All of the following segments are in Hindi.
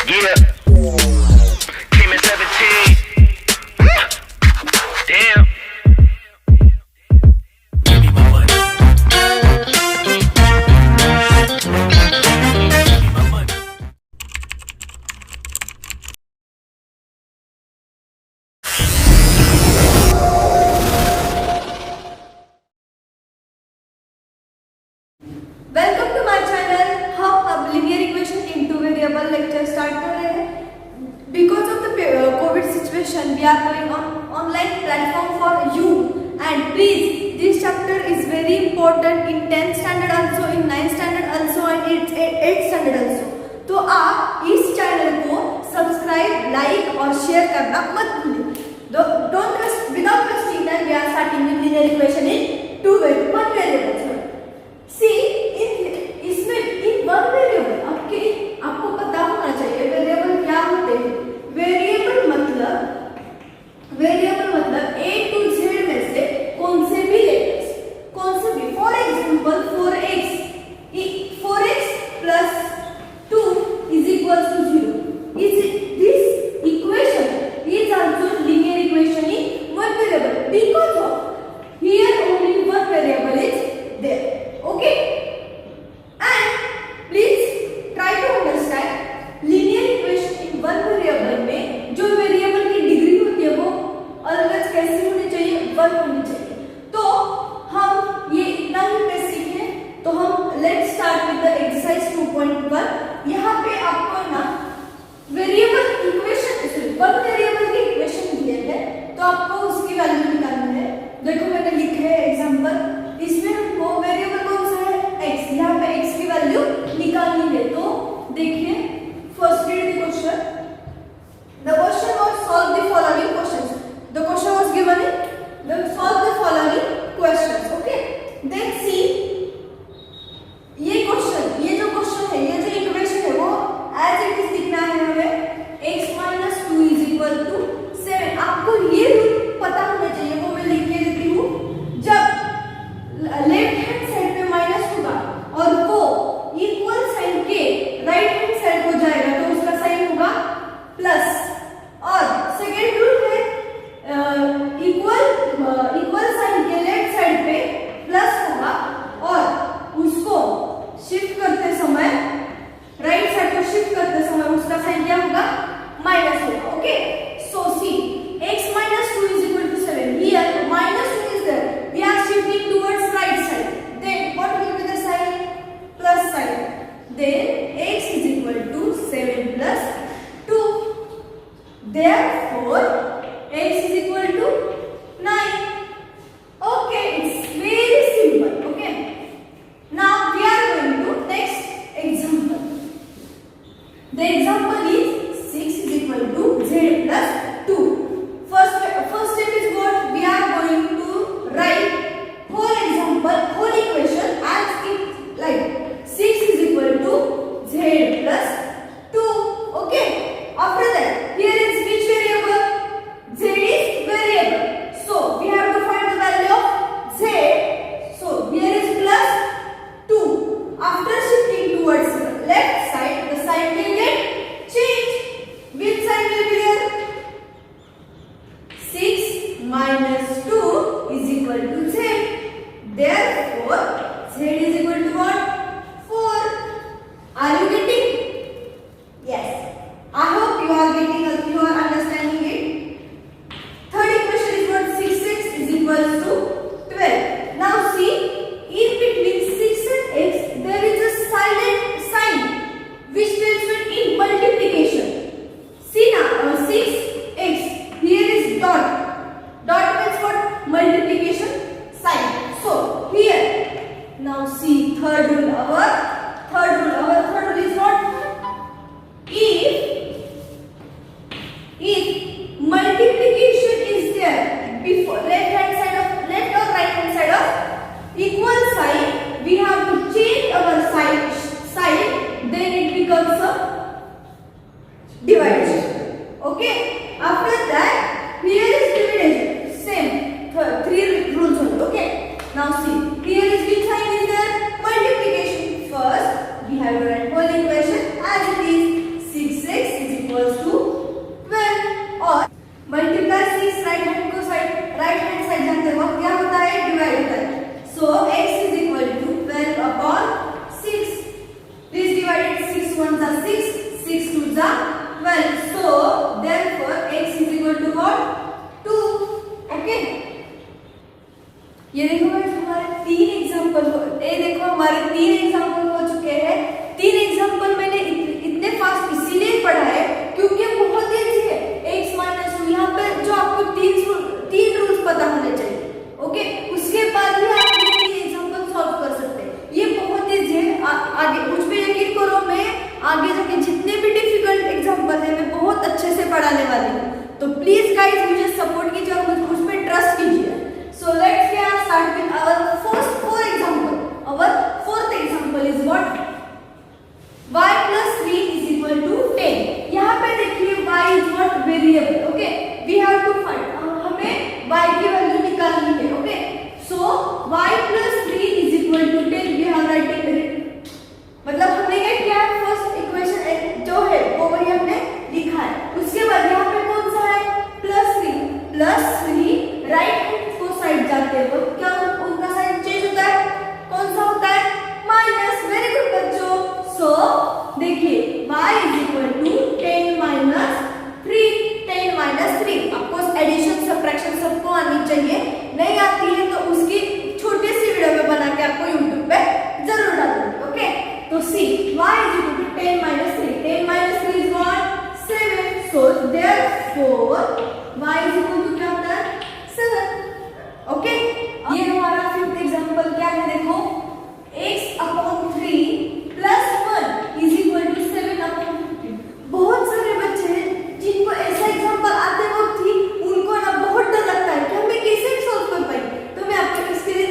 Yeah. Came at 17. Damn. Give me my money. Give me my money. Welcome to my channel. हम अब linear equation in two variable lecture start कर रहे हैं। Because of the covid situation we are going on online platform for you and please this chapter is very important in 10th standard also, in 9th standard also and 8th standard also. तो आप इस चैनल को सब्सक्राइब, लाइक और शेयर करना मत भूलिए। Don't trust without trusting that we are starting with linear equation in two variables. See इसमें इन वन वेरिएबल आपको पता होना चाहिए वेरिएबल क्या होते हैं। वेरिएबल मतलब ए टू जेड में से कौन से भी लेटर्स, कौन से भी। For example 4x plus 2 is equals to 0. This equation is also linear equation in one variable because of here only one variable is there. Okay, and please try to understand linear equation in one variable में जो वेरिएबल की डिग्री होती है वो ऑलवेज कैसी होनी चाहिए, 1 होनी चाहिए। तो हम ये इतना ही बेसिक है। तो हम let's start with the exercise 2.1। यहाँ पे आपको ना वेरिएबल इक्वेशन, वन वेरिएबल की इक्वेशन दिए है तो आपको उसकी वैल्यू निकालनी है। देखो मैंने लिखे है एग्जांपल, इसमें हमको वेरिएबल कौन सा है, x। यहाँ पे x की वैल्यू निकालनी है। तो देखिए first read the question. The question was solve the following questions. The question was given in the solve the following questions. Okay, then see ये क्वेश्चन, ये जो क्वेश्चन है, ये जो इक्वेशन है वो एज इट इज लिखना है हमें। x - 2 = 7। आपको ये रूल पता होना चाहिए, वो मैं लिख के देती हूँ। जब लेफ्ट हैंड साइड पे माइनस होगा और वो इक्वल साइन के राइट हैंड साइड हो जाएगा तो उसका साइन होगा प्लस। और सेकेंड रूल है इक्वल साइन के लेफ्ट साइड पे प्लस होगा और उसको शिफ्ट करते समय, राइट साइड को शिफ्ट करते समय उसका साइन क्या होगा, माइनस होगा। Okay, so C x - 2 = 7। Here -2 is there. We are shifting towards right side. Then what will be the sign? Plus sign. Then x is equal to 7 plus 2. Therefore x is equal to 9. Okay, it's very simple. Okay. Now we are going to next example. The example is 6 is equal to z plus 2. First step is what we are going to write whole example, whole equation as it like 6 is equal to z plus 2. Okay, after that here is which variable, z is variable, so we have to find the value of z. So here is plus 2. After shifting towards left side the sign will get changed. Which sign will be there? 6 minus 2 is equal to z. Therefore z is equal to what? 4. Are you getting? Yes, I hope you are getting, you are understanding it. Third equation is what? 6x is equal to 12. Now see, in between 6 and x there is a silent sign which tells you in multiplication. See now 6x, here is dot. Dot means what? Multiplication sign. So here now see third rule. Our third rule is what? If multiplication is there before left or right hand side of equal sign, we have to change our sign, then it becomes a division. Okay, after that here is division, same 3 rules only. Okay, now see, here is which sign is there? Multiplication. First we have to write whole equation as it is. 6x 6 2 जा 12. So therefore x is equal to what? 2. Okay, ये देखो गाइस हमारे 3 एग्जांपल ये देखो हमारे 3 एग्जांपल हो चुके हैं. 3 एग्जांपल मैंने इतने फास्ट इसीलिए पढ़ा है क्योंकि बहुत इजी है. x माइनस 2 यहाँ पे जो आपको तीन रूल्स पता होने चाहिए. ओके, उसके बाद ही आप ये एग्जांपल सॉल्व कर सकते हैं. ये बहुत इजी है. आगे मुझ पे यकीन करो, मैं आगे जाके जितने भी डिफिकल्ट एग्जांपल है मैं बहुत अच्छे से पढ़ाने वाली हूँ. तो प्लीज गाइस मुझे सपोर्ट कीजिए और मुझ पे ट्रस्ट कीजिए. So let's start with our first 4 example. Our fourth example is what? Y plus 3 is equal to 10. यहाँ पे देखिए y is what? Variable. Okay, we have to find. हमें y की वैल्यू निकालनी है. Okay, so y plus 3 is equal to 10. We have writing. मतलब हमने क्या किया? फर्स्ट इक्वेशन जो है वो वही हमने लिखा है. उसके बाद यहाँ पे कौन सा है? प्लस 3 राइट साइड जाते हैं क्या उनका साइन चेंज होता है? कौन सा होता है? माइनस. वेरी गुड बच्चों. सो देखिए y is equal to 10 minus 3. 10 minus 3. Of course addition subtraction सबको आनी चाहिए. नहीं आती है तो उसकी छोटी सी वीडियो में बना के आपको YouTube पे जरूर डालूंगी. ओके, तो सी y is equal to 10 minus 3. 10 minus 3 is what? 7. So therefore y is equal to क्या होता है? 7. ओके, ये हमारा फिफ्थ एग्जांपल क्या है? देखो x upon 3 plus 1 is equal to 7 upon 15. बहुत सारे बच्चे हैं जिनको ऐसा एग्जांपल आते वक्त ही उनको ना बहुत डर लगता है कि हमें कैसे सॉल्व कर पाएंगे. तो मैं आपको इसके लिए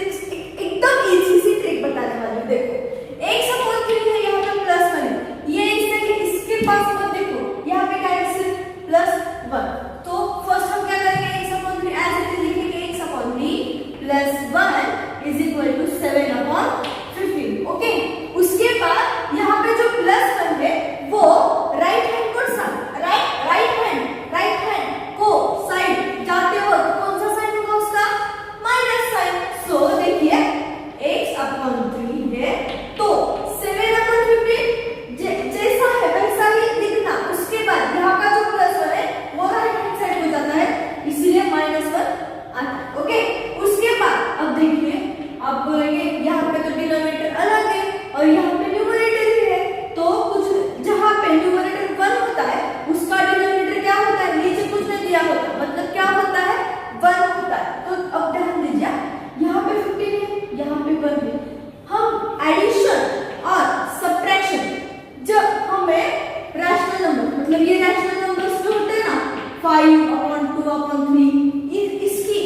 एकदम इजी सी ट्रिक बताने वाली हूँ. देखो x अपॉन 3 है, यहाँ पे प्लस 1 है. ये इसके पास मत देखो, यहाँ पे क्या है? सिर्फ प्लस 1. तो फर्स्ट हम क्या करेंगे? x अपॉन 3 ऐसे लिखेंगे plus 1 is equal to 7 upon 15. Okay, उसके बाद यहाँ पे जो प्लस 1 है वो राइट हैंड को साइड जाते हो तो कौन सा साइन होगा उसका? Minus sign. सो देखिए x अपॉन 3 है तो 7 अपॉन 15 जैसा है वैसा ही लिखना. उसके बाद यहाँ का जो प्लस 1 है वो राइट हैंड साइड हो जाता है, इसीलिए -1 आता है. ओके, उसके बाद अब देखिए आप बोलेंगे यहाँ पे तो डिनोमिनेटर अलग है और यहाँ पे न्यूमरेटर ही है. तो कुछ जहाँ पे न्यूमरेटर 1 होता है उसका डिनोमिनेटर क्या होता है? नीचे कुछ नहीं दिया होता, मतलब क्या होता है? 1 होता है. तो अब ध्यान दीजिए, यहाँ पे 15 है, यहाँ पे 1 है. हम एडिशन और सब्ट्रैक्शन जब हमें रैशनल नंबर मतलब ये रैशनल नंबर्स जो होते हैं ना 5 अपॉन 2 अपॉन 3 इसकी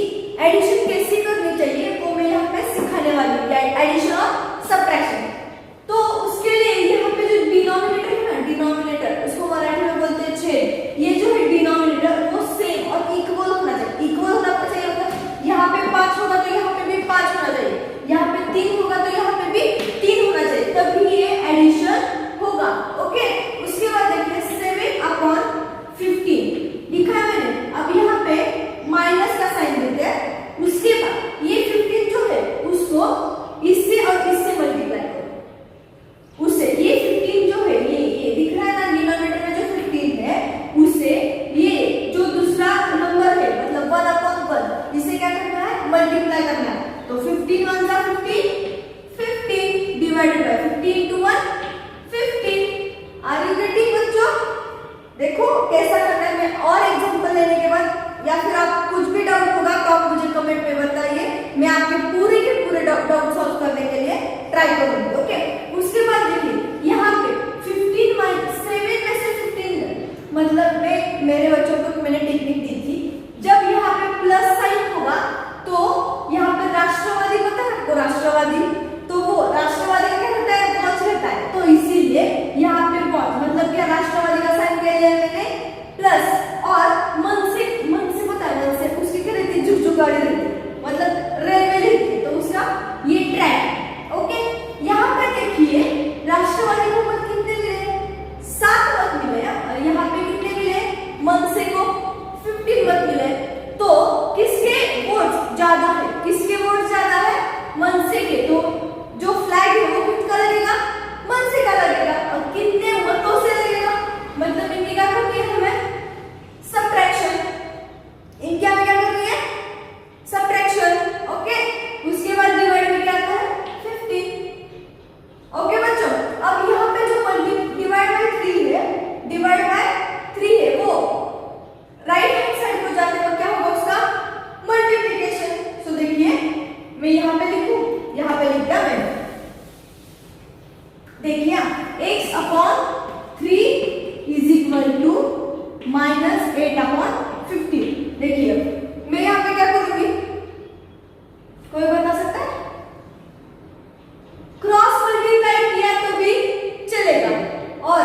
एडिशन कैसे करनी चाहिए वो मैं यहाँ पे सिखाने वाली हूँ. एडिशन और सब्ट्रैक्शन. तो उसके लिए यहाँ पे जो डिनोमिनेटर है ना, डिनोमिनेटर उसको मराठी में बोलते हैं छेद. ये जो है डिनोमिनेटर वो सेम और इक्वल होना चाहिए. इक्वल होना चाहिए मतलब यहाँ पे 5 होगा तो यहाँ पे भी 5 होना चाहिए, यहाँ पे 3 होगा तो यहाँ पे भी 3 होना चाहिए, तभी ये एडिशन होगा. ओके, उसके बाद देखिए 7 अपॉन 15 लिखा है मैंने. अब यहाँ पे माइनस का साइन देते हैं. उसके बाद ये 15 जो है उसको इससे और इससे मल्टीप्लाई करो. उससे ये 15 जो है ये दिख रहा है ना डिनोमिनेटर में जो 15 है उससे ये जो दूसरा नंबर है मतलब 1 अपॉन 1 इसे क्या करना है? मल्टीप्लाई करना है. तो 15 1 जा 15 divided by 15 into 1 15. Are you getting बच्चों? देखो कैसा करना है. मैं और एग्जांपल लेने के बाद या फिर आप कुछ भी डाउट होगा तो आप मुझे कमेंट में बताइए, मैं आपके पूरे के पूरे डाउट सॉल्व करने के लिए ट्राई करूंगी. ओके, उसके बाद देखिए यहाँ पे 15 माइनस 7 में से 15 मतलब मेरे बच्चों को मैंने टेक्निक दी थी. जब यहाँ पे प्लस साइन होगा तो यहाँ पे राष्ट्रवादी पता है आपको? राष्ट्रवादी, तो वो राष्ट्रवादी क्या रहता है? पॉज रहता है. तो इसीलिए यहाँ पे पॉज मतलब क्या? राष्ट्रवादी का साइन क्या लिया मैंने? प्लस. और मन से पता है मन से उसकी क्या रहती है? झुकझुक गाड़ी रहती है मतलब रेलवे रहती है, तो उसका ये ट्रैक. ओके, यहाँ पे देखिए राष्ट्रवादी को मत कितने मिले? 7 मत मिले और यहाँ पे कितने मिले? मन -8/15। देखिए मैं यहाँ पे क्या करूंगी, कोई बता सकता है? क्रॉस मल्टीप्लाई किया तो भी चलेगा, और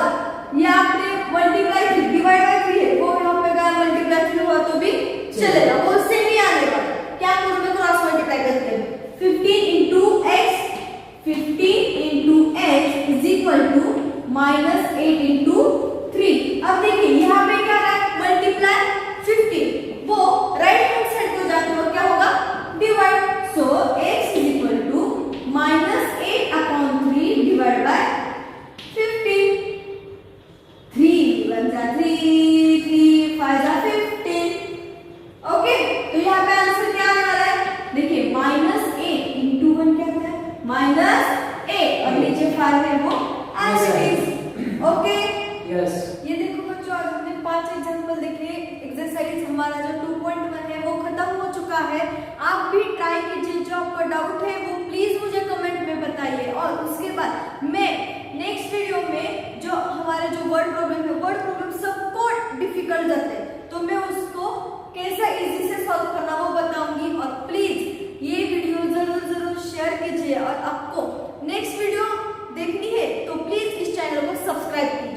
ये आपने मल्टीप्लाई डिवाइड बाय 3 है, वो यहाँ पे गया मल्टीप्लाई 3 हुआ तो भी चलेगा, वो सेम ही आने वाला। क्या करूंगा, क्रॉस मल्टीप्लाई करते हैं। 15 into x is equal to -8 into 3। अब देखिए यहाँ पे क्या है, मल्टीप्लाई 15, वो राइट हैंड साइड को जाते हुए क्या होगा, divide. So x is equal to -8/3 divided by 15। 3 1 जा 3, 3 5 जा 15। ओके, तो यहाँ पे आंसर क्या आने वाला है, देखिए -8 into 1 क्या होता है, -8, और नीचे 5 है वो आंसर इज। Okay yes. ये देखो बच्चों, आज हमने 5 एग्जांपल देखे। एक्सरसाइज हमारा जो 2.1 है वो खत्म हो चुका है। आप भी ट्राई कीजिए, जो आपका डाउट है वो प्लीज मुझे कमेंट में बताइए, और उसके बाद मैं नेक्स्ट वीडियो में जो हमारे जो वर्ड प्रॉब्लम है, वर्ड प्रॉब्लम सबको डिफिकल्ट जाते हैं, तो मैं उसको कैसा इजी से सॉल्व करना वो बताऊंगी। और प्लीज ये वीडियो जरूर शेयर कीजिए, और आपको नेक्स्ट वीडियो देखनी है तो प्लीज इस चैनल को सब्सक्राइब कीजिए।